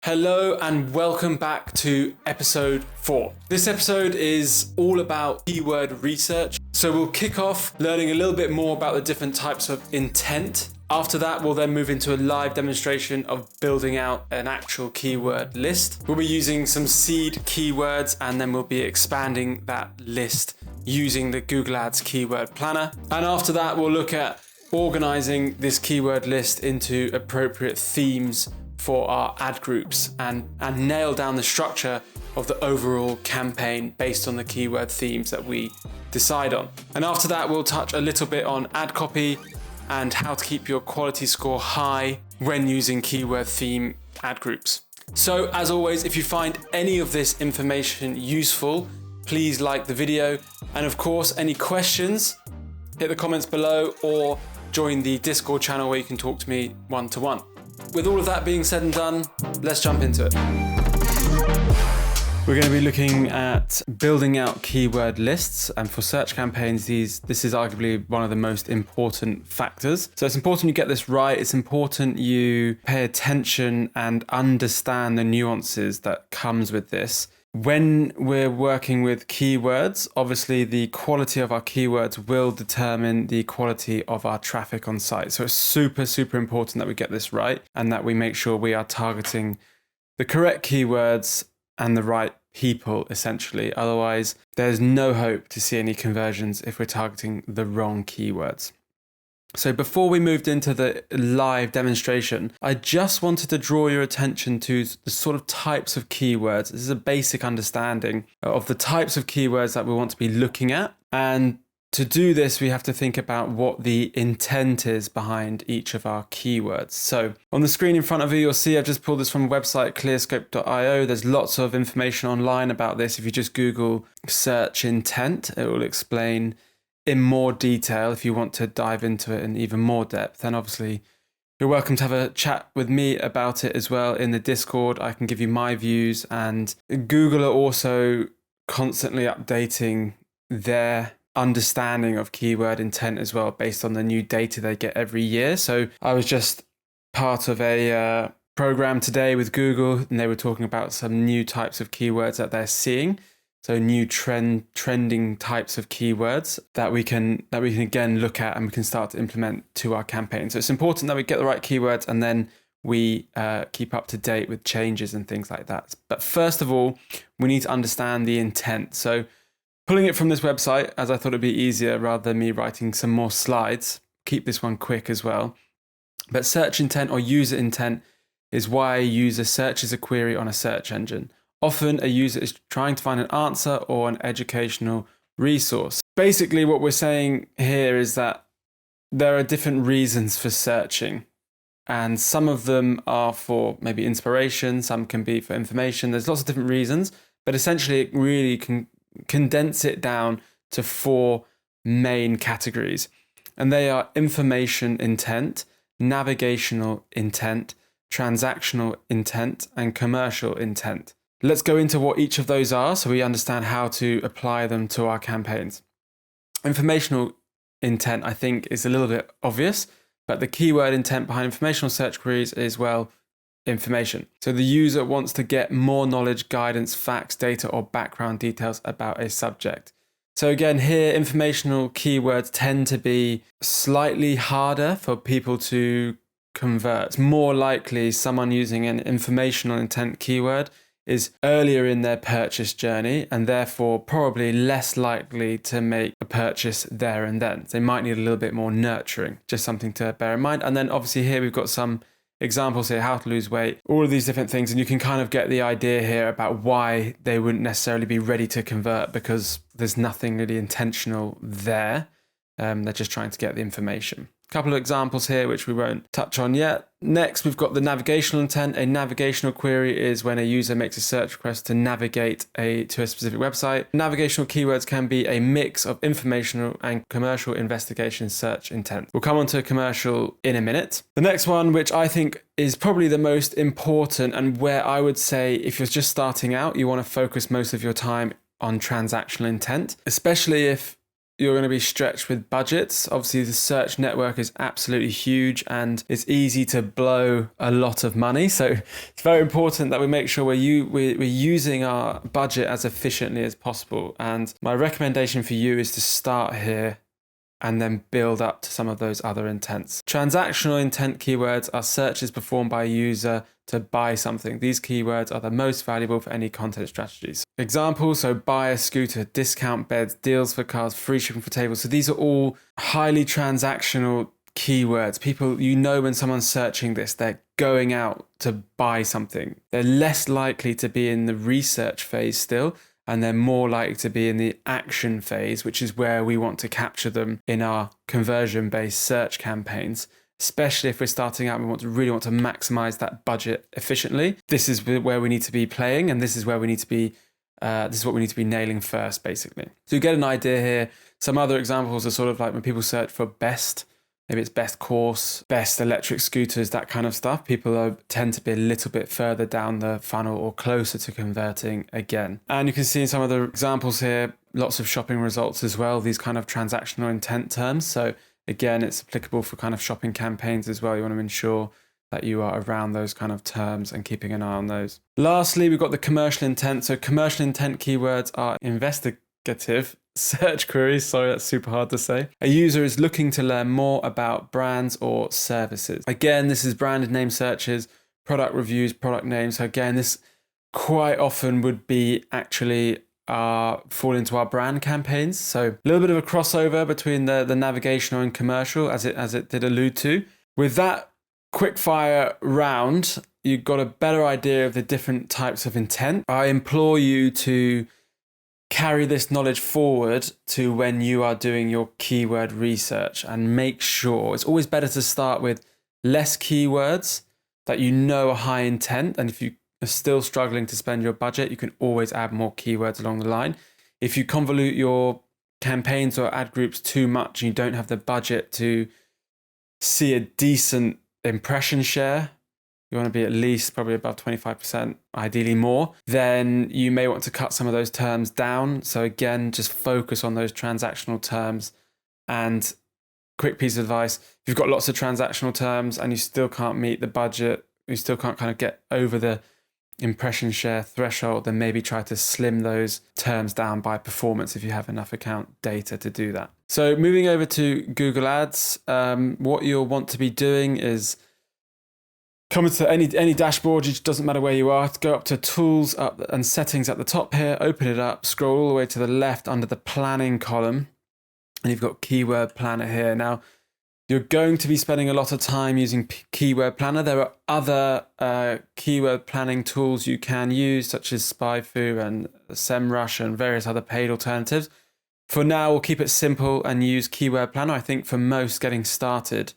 Hello and welcome back to episode 4. This episode is all about keyword research. So we'll kick off learning a little bit more about the different types of intent. After that, we'll then move into a live demonstration of building out an actual keyword list. We'll be using some seed keywords and then we'll be expanding that list using the Google Ads keyword planner. And after that, we'll look at organizing this keyword list into appropriate themes for our ad groups and nail down the structure of the overall campaign based on the keyword themes that we decide on. And after that, we'll touch a little bit on ad copy and how to keep your quality score high when using keyword theme ad groups. So as always, if you find any of this information useful, please like the video. And of course, any questions, hit the comments below or join the Discord channel where you can talk to me one-to-one. With all of that being said and done, let's jump into it. We're going to be looking at building out keyword lists, and for search campaigns, this is arguably one of the most important factors. So it's important you get this right. It's important you pay attention and understand the nuances that comes with this. When we're working with keywords, obviously the quality of our keywords will determine the quality of our traffic on site. So it's super, super important that we get this right and that we make sure we are targeting the correct keywords and the right people, essentially. Otherwise, there's no hope to see any conversions if we're targeting the wrong keywords. So before we moved into the live demonstration, I just wanted to draw your attention to the sort of types of keywords. This is a basic understanding of the types of keywords that we want to be looking at. And to do this, we have to think about what the intent is behind each of our keywords. So on the screen in front of you, you'll see I've just pulled this from a website, clearscope.io. There's lots of information online about this. If you just Google search intent, it will explain in more detail. If you want to dive into it in even more depth, then obviously you're welcome to have a chat with me about it as well in the Discord. I can give you my views, and Google are also constantly updating their understanding of keyword intent as well based on the new data they get every year. So I was just part of a program today with Google, and they were talking about some new types of keywords that they're seeing. So new trending types of keywords that we can again look at and we can start to implement to our campaign. So it's important that we get the right keywords and then we keep up to date with changes and things like that. But first of all, we need to understand the intent. So pulling it from this website, as I thought it'd be easier rather than me writing some more slides, keep this one quick as well. But search intent or user intent is why a user searches a query on a search engine. Often a user is trying to find an answer or an educational resource. Basically, what we're saying here is that there are different reasons for searching, and some of them are for maybe inspiration, some can be for information. There's lots of different reasons, but essentially it really can condense it down to 4 main categories. And they are information intent, navigational intent, transactional intent, and commercial intent. Let's go into what each of those are so we understand how to apply them to our campaigns. Informational intent, I think, is a little bit obvious, but the keyword intent behind informational search queries is, well, information. So the user wants to get more knowledge, guidance, facts, data, or background details about a subject. So again, here, informational keywords tend to be slightly harder for people to convert. It's more likely someone using an informational intent keyword is earlier in their purchase journey and therefore probably less likely to make a purchase there and then. They might need a little bit more nurturing, just something to bear in mind. And then obviously here we've got some examples here, how to lose weight, all of these different things. And you can kind of get the idea here about why they wouldn't necessarily be ready to convert because there's nothing really intentional there. They're just trying to get the information. A couple of examples here, which we won't touch on yet. Next, we've got the navigational intent. A navigational query is when a user makes a search request to navigate to a specific website. Navigational keywords can be a mix of informational and commercial investigation search intent. We'll come on to commercial in a minute. The next one, which I think is probably the most important and where I would say if you're just starting out, you want to focus most of your time on transactional intent, especially if you're going to be stretched with budgets. Obviously, the search network is absolutely huge and it's easy to blow a lot of money. So it's very important that we make sure we're using our budget as efficiently as possible. And my recommendation for you is to start here and then build up to some of those other intents. Transactional intent keywords are searches performed by a user to buy something. These keywords are the most valuable for any content strategies. Examples, so buy a scooter, discount beds, deals for cars, free shipping for tables. So these are all highly transactional keywords. People, when someone's searching this, they're going out to buy something. They're less likely to be in the research phase still, and they're more likely to be in the action phase, which is where we want to capture them in our conversion-based search campaigns. Especially if we're starting out and we really want to maximize that budget efficiently. This is where we need to be playing, and this is where we need to be. This is what we need to be nailing first, basically. So you get an idea here. Some other examples are sort of like when people search for best, maybe it's best course, best electric scooters, that kind of stuff. People tend to be a little bit further down the funnel or closer to converting again. And you can see in some of the examples here, lots of shopping results as well. These kind of transactional intent terms. So again, it's applicable for kind of shopping campaigns as well. You want to ensure that you are around those kind of terms and keeping an eye on those. Lastly, we've got the commercial intent. So commercial intent keywords are investigative search queries. Sorry, that's super hard to say. A user is looking to learn more about brands or services. Again, this is branded name searches, product reviews, product names. So again, this quite often would be actually fall into our brand campaigns. So a little bit of a crossover between the navigational and commercial, as it did allude to. With that quick fire round, you've got a better idea of the different types of intent. I implore you to carry this knowledge forward to when you are doing your keyword research, and make sure it's always better to start with less keywords that are high intent. And if you are still struggling to spend your budget, you can always add more keywords along the line. If you convolute your campaigns or ad groups too much and you don't have the budget to see a decent impression share, you want to be at least probably above 25%, ideally more, then you may want to cut some of those terms down. So again, just focus on those transactional terms. And quick piece of advice, if you've got lots of transactional terms and you still can't meet the budget, you still can't kind of get over the impression share threshold, then maybe try to slim those terms down by performance if you have enough account data to do that. So moving over to Google Ads, what you'll want to be doing is come to any dashboard, it doesn't matter where you are, go up to tools up and settings at the top here, open it up, scroll all the way to the left under the planning column, and you've got keyword planner here. Now, you're going to be spending a lot of time using Keyword Planner. There are other keyword planning tools you can use, such as SpyFu and SEMrush and various other paid alternatives. For now, we'll keep it simple and use Keyword Planner. I think for most getting started,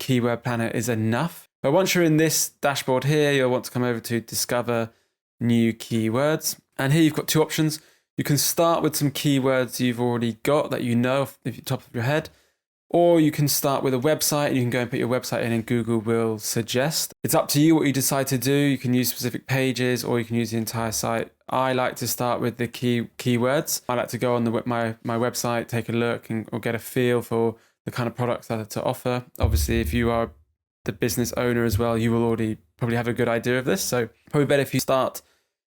Keyword Planner is enough. But once you're in this dashboard here, you'll want to come over to Discover New Keywords. And here you've got two options. You can start with some keywords you've already got that you know off the top of your head. Or you can start with a website and you can go and put your website in and Google will suggest. It's up to you what you decide to do. You can use specific pages or you can use the entire site. I like to start with the keywords. I like to go on my website, take a look or get a feel for the kind of products that are to offer. Obviously, if you are the business owner as well, you will already probably have a good idea of this. So probably better if you start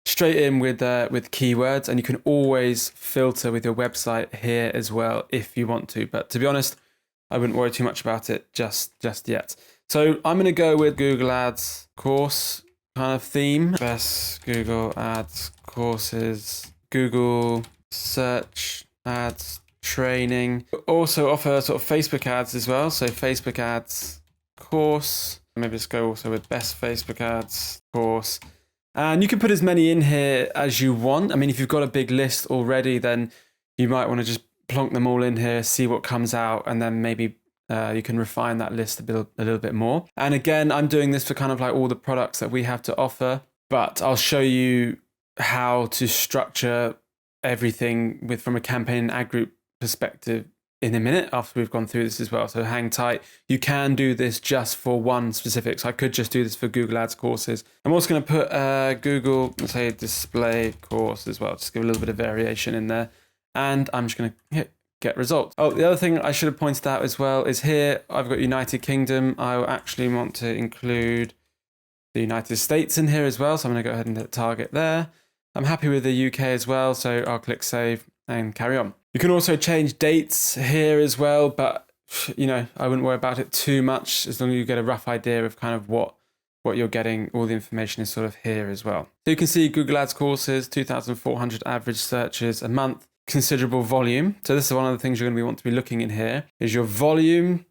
straight in with keywords, and you can always filter with your website here as well if you want to. But to be honest, I wouldn't worry too much about it just yet. So I'm going to go with Google Ads course kind of theme. Best Google Ads courses, Google search ads training. Also offer sort of Facebook ads as well. So Facebook ads course. Maybe let's go also with best Facebook ads course. And you can put as many in here as you want. I mean, if you've got a big list already, then you might want to just plonk them all in here, see what comes out, and then maybe you can refine that list a little bit more. And again, I'm doing this for kind of like all the products that we have to offer, but I'll show you how to structure everything from a campaign and ad group perspective in a minute after we've gone through this as well. So hang tight. You can do this just for one specific. So I could just do this for Google Ads courses. I'm also going to put Google, let's say display course as well. Just give a little bit of variation in there. And I'm just going to hit get results. Oh, the other thing I should have pointed out as well is here, I've got United Kingdom. I will actually want to include the United States in here as well. So I'm going to go ahead and hit target there. I'm happy with the UK as well. So I'll click save and carry on. You can also change dates here as well, but I wouldn't worry about it too much as long as you get a rough idea of kind of what you're getting. All the information is sort of here as well. So you can see Google Ads courses, 2,400 average searches a month, considerable volume. So this is one of the things you're going to want to be looking in here is your volume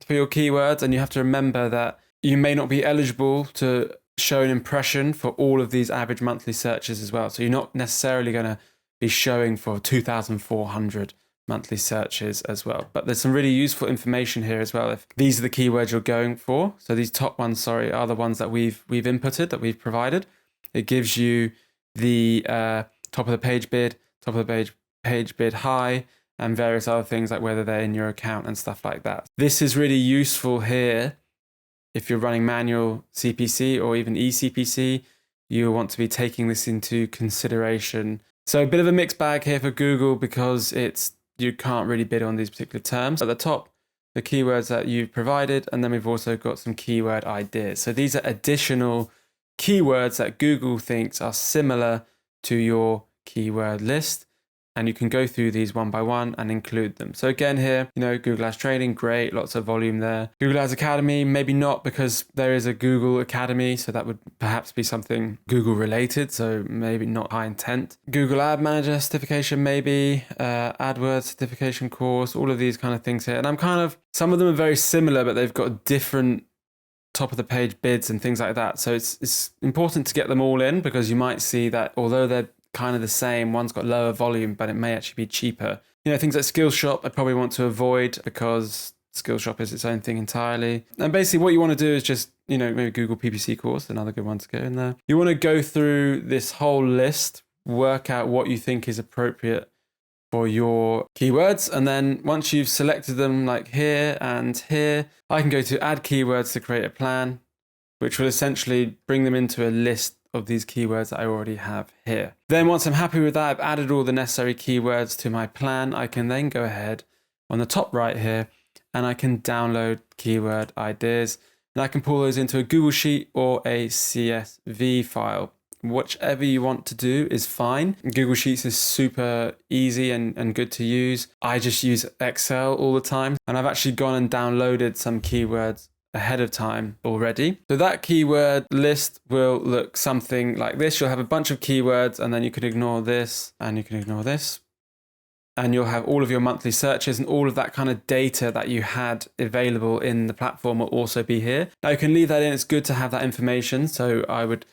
for your keywords. And you have to remember that you may not be eligible to show an impression for all of these average monthly searches as well. So you're not necessarily going to be showing for 2,400 monthly searches as well. But there's some really useful information here as well. If these are the keywords you're going for. So these top ones, are the ones that we've inputted, that we've provided. It gives you the top of the page bid, top of the page bid high, and various other things like whether they're in your account and stuff like that. This is really useful here. If you're running manual CPC or even eCPC, you want to be taking this into consideration. So a bit of a mixed bag here for Google because you can't really bid on these particular terms. At the top, the keywords that you've provided, and then we've also got some keyword ideas. So these are additional keywords that Google thinks are similar to your keyword list. And you can go through these one by one and include them. So again here, Google Ads Training, great, lots of volume there. Google Ads Academy, maybe not because there is a Google Academy. So that would perhaps be something Google related. So maybe not high intent. Google Ad Manager certification, maybe, AdWords certification course, all of these kind of things here. And some of them are very similar, but they've got different top of the page bids and things like that. So it's important to get them all in because you might see that although they're kind of the same, one's got lower volume, but it may actually be cheaper. Things like Skillshop, I probably want to avoid because Skillshop is its own thing entirely. And basically what you want to do is just, maybe Google PPC course, another good one to go in there. You want to go through this whole list, work out what you think is appropriate for your keywords. And then once you've selected them like here and here, I can go to add keywords to create a plan, which will essentially bring them into a list of these keywords that I already have here. Then once I'm happy with that, I've added all the necessary keywords to my plan. I can then go ahead on the top right here and I can download keyword ideas and I can pull those into a Google Sheet or a CSV file. Whichever you want to do is fine. Google Sheets is super easy and good to use. I just use Excel all the time and I've actually gone and downloaded some keywords ahead of time already. So that keyword list will look something like this. You'll have a bunch of keywords and then you can ignore this and you can ignore this. And you'll have all of your monthly searches and all of that kind of data that you had available in the platform will also be here. Now you can leave that in. It's good to have that information. So I would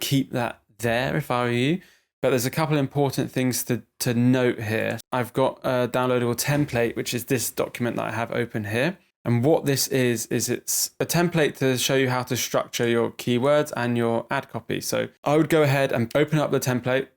keep that there if I were you. But there's a couple important things to note here. I've got a downloadable template, which is this document that I have open here. And what this is it's a template to show you how to structure your keywords and your ad copy. So I would go ahead and open up the template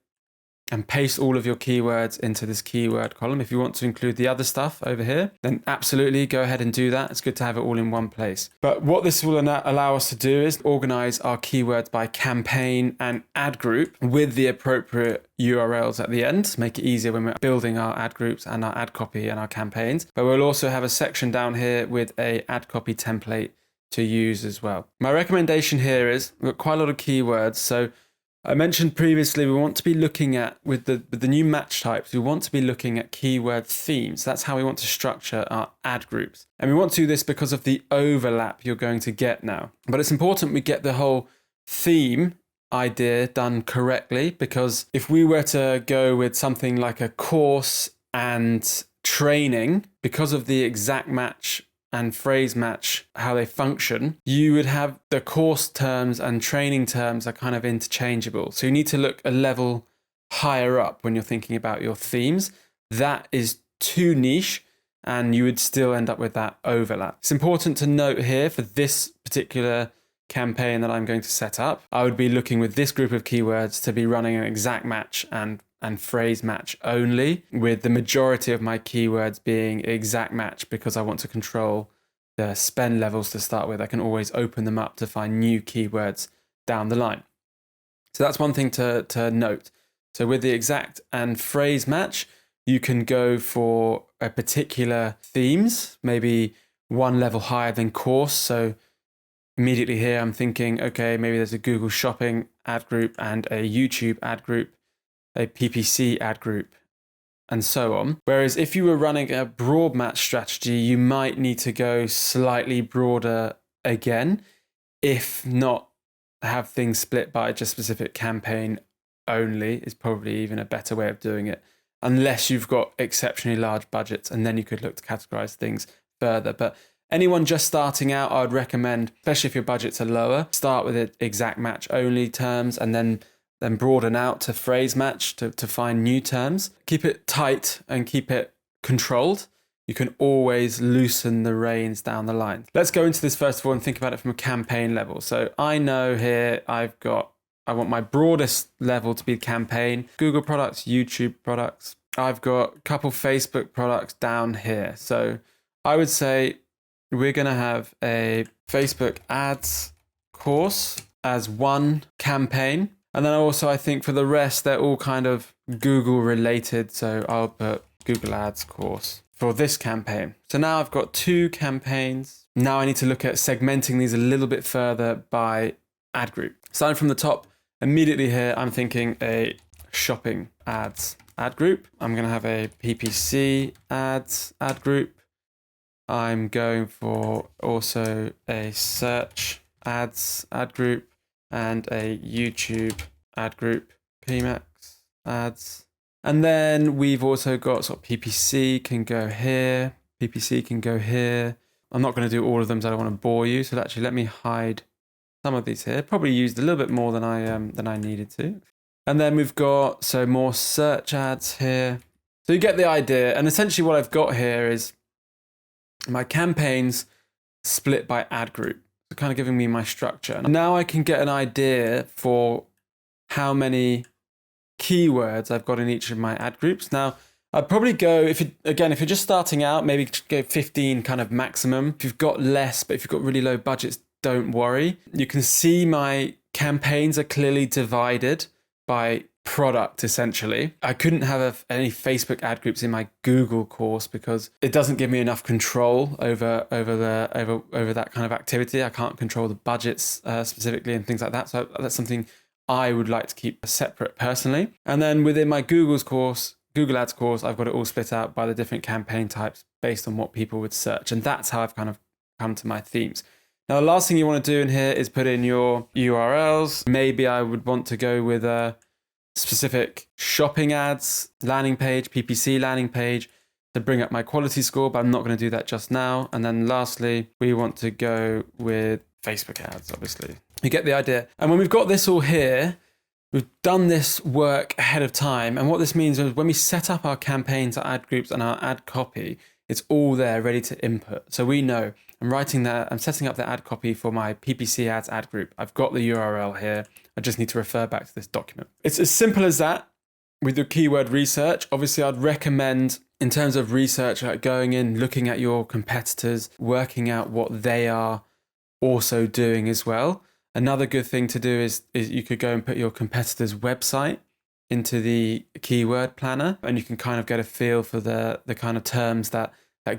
and paste all of your keywords into this keyword column. If you want to include the other stuff over here, then absolutely go ahead and do that. It's good to have it all in one place. But what this will allow us to do is organize our keywords by campaign and ad group with the appropriate URLs at the end to make it easier when we're building our ad groups and our ad copy and our campaigns. But we'll also have a section down here with a ad copy template to use as well. My recommendation here is we've got quite a lot of keywords. So I mentioned previously, we want to be looking at, with the new match types, we want to be looking at keyword themes. That's how we want to structure our ad groups. And we want to do this because of the overlap you're going to get now. But it's important we get the whole theme idea done correctly, because if we were to go with something like a course and training, because of the exact match and phrase match, how they function, you would have the course terms and training terms are kind of interchangeable. So you need to look a level higher up when you're thinking about your themes. That is too niche and you would still end up with that overlap. It's important to note here for this particular campaign that I'm going to set up, I would be looking with this group of keywords to be running an exact match and phrase match only, with the majority of my keywords being exact match because I want to control the spend levels to start with. I can always open them up to find new keywords down the line. So that's one thing to note. So with the exact and phrase match, You can go for a particular themes, maybe one level higher than course. So immediately here, I'm thinking, okay, maybe there's a Google Shopping ad group and a YouTube ad group, a PPC ad group, and so on. Whereas if you were running a broad match strategy, you might need to go slightly broader again, if not have things split by just specific campaign only is probably even a better way of doing it, unless you've got exceptionally large budgets, and then you could look to categorize things further. But anyone just starting out, I would recommend, especially if your budgets are lower, start with it exact match only terms and then broaden out to phrase match to find new terms. Keep it tight and keep it controlled. You can always loosen the reins down the line. Let's go into this first of all and think about it from a campaign level. So I know here I want my broadest level to be campaign, Google products, YouTube products. I've got a couple Facebook products down here. So I would say we're going to have a Facebook ads course as one campaign. And then also I think for the rest, they're all kind of Google related. So I'll put Google ads course for this campaign. So now I've got 2 campaigns. Now I need to look at segmenting these a little bit further by ad group. Starting from the top, immediately here, I'm thinking a shopping ads ad group. I'm going to have a PPC ads ad group. I'm going for also a search ads ad group and a YouTube ad group, PMAX ads. And then we've also got sort of PPC can go here, PPC can go here. I'm not going to do all of them, so I don't want to bore you. So actually, let me hide some of these here. Probably used a little bit more than I needed to. And then we've got more search ads here. So you get the idea. And essentially, what I've got here is my campaigns split by ad group. So kind of giving me my structure. Now I can get an idea for how many keywords I've got in each of my ad groups. Now, I'd probably go, if you're just starting out, maybe go 15 kind of maximum. If you've got less, but if you've got really low budgets, don't worry. You can see my campaigns are clearly divided by product, essentially. I couldn't have any Facebook ad groups in my Google course because it doesn't give me enough control over that kind of activity. I can't control the budgets specifically and things like that. So that's something I would like to keep separate personally. And then within my Google Ads course, I've got it all split out by the different campaign types based on what people would search. And that's how I've kind of come to my themes. Now, the last thing you want to do in here is put in your URLs. Maybe I would want to go with a specific shopping ads landing page, PPC landing page to bring up my quality score, but I'm not going to do that just now. And then lastly, we want to go with Facebook ads, obviously. You get the idea. And when we've got this all here, we've done this work ahead of time. And what this means is when we set up our campaigns, our ad groups and our ad copy, it's all there ready to input. So we know I'm setting up the ad copy for my PPC ads ad group. I've got the URL here. I just need to refer back to this document. It's as simple as that with your keyword research. Obviously, I'd recommend in terms of research, like going in, looking at your competitors, working out what they are also doing as well. Another good thing to do is you could go and put your competitor's website into the keyword planner, and you can kind of get a feel for the kind of terms that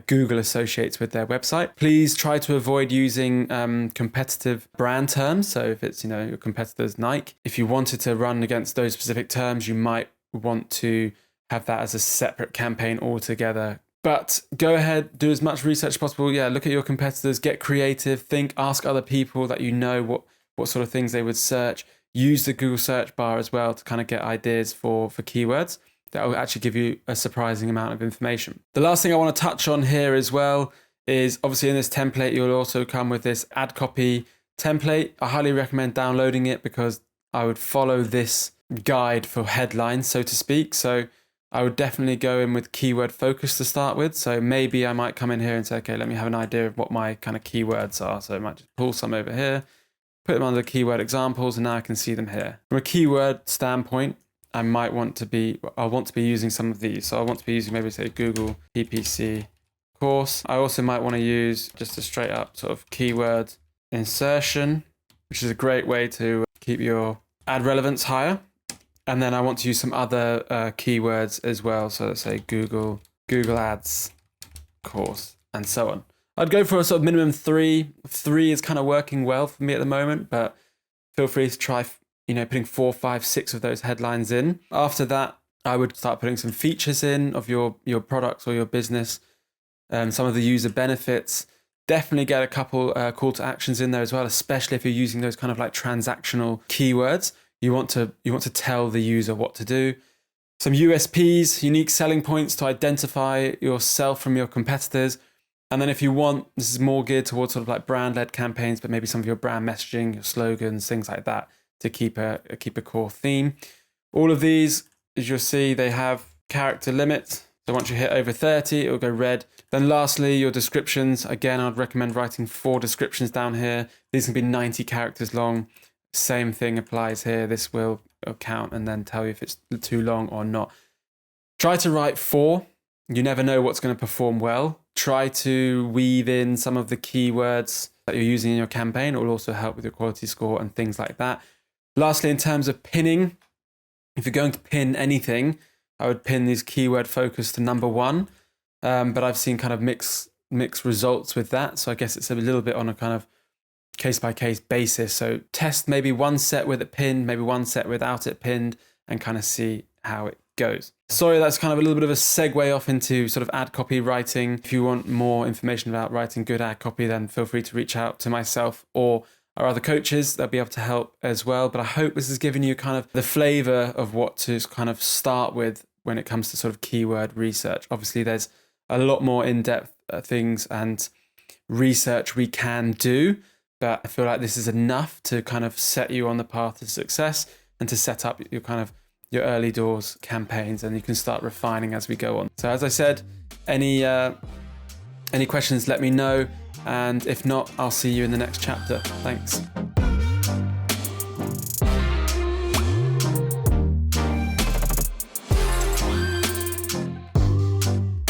Google associates with their website. Please try to avoid using competitive brand terms. So if it's, your competitor's Nike, if you wanted to run against those specific terms, you might want to have that as a separate campaign altogether. But go ahead, do as much research as possible. Yeah, look at your competitors, get creative, ask other people that you know what sort of things they would search. Use the Google search bar as well to kind of get ideas for keywords. That will actually give you a surprising amount of information. The last thing I want to touch on here as well is obviously in this template, you'll also come with this ad copy template. I highly recommend downloading it because I would follow this guide for headlines, so to speak. So I would definitely go in with keyword focus to start with. So maybe I might come in here and say, okay, let me have an idea of what my kind of keywords are. So I might just pull some over here, put them under keyword examples, and now I can see them here. From a keyword standpoint, I want to be using some of these. So I want to be using maybe say Google PPC course. I also might want to use just a straight up sort of keyword insertion, which is a great way to keep your ad relevance higher. And then I want to use some other keywords as well. So let's say Google Ads course, and so on. I'd go for a sort of minimum 3. 3 is kind of working well for me at the moment, but feel free to try, putting 4, 5, 6 of those headlines in. After that, I would start putting some features in of your products or your business, some of the user benefits. Definitely get a couple call to actions in there as well, especially if you're using those kind of like transactional keywords. You want to tell the user what to do. Some USPs, unique selling points, to identify yourself from your competitors. And then if you want, this is more geared towards sort of like brand-led campaigns, but maybe some of your brand messaging, your slogans, things like that, to keep a core theme. All of these, as you'll see, they have character limits. So once you hit over 30, it will go red. Then lastly, your descriptions. Again, I'd recommend writing 4 descriptions down here. These can be 90 characters long. Same thing applies here. This will count and then tell you if it's too long or not. Try to write 4. You never know what's going to perform well. Try to weave in some of the keywords that you're using in your campaign. It will also help with your quality score and things like that. Lastly, in terms of pinning, if you're going to pin anything, I would pin these keyword focus to number 1. But I've seen kind of mixed results with that. So I guess it's a little bit on a kind of case-by-case basis. So test maybe one set with it pinned, maybe one set without it pinned, and kind of see how it goes. Sorry, that's kind of a little bit of a segue off into sort of ad copy writing. If you want more information about writing good ad copy, then feel free to reach out to myself or our other coaches. They'll be able to help as well. But I hope this has given you kind of the flavor of what to kind of start with when it comes to sort of keyword research. Obviously, there's a lot more in-depth things and research we can do, but I feel like this is enough to kind of set you on the path to success and to set up your early doors campaigns, and you can start refining as we go on. So as I said, any questions, let me know. And if not, I'll see you in the next chapter. Thanks.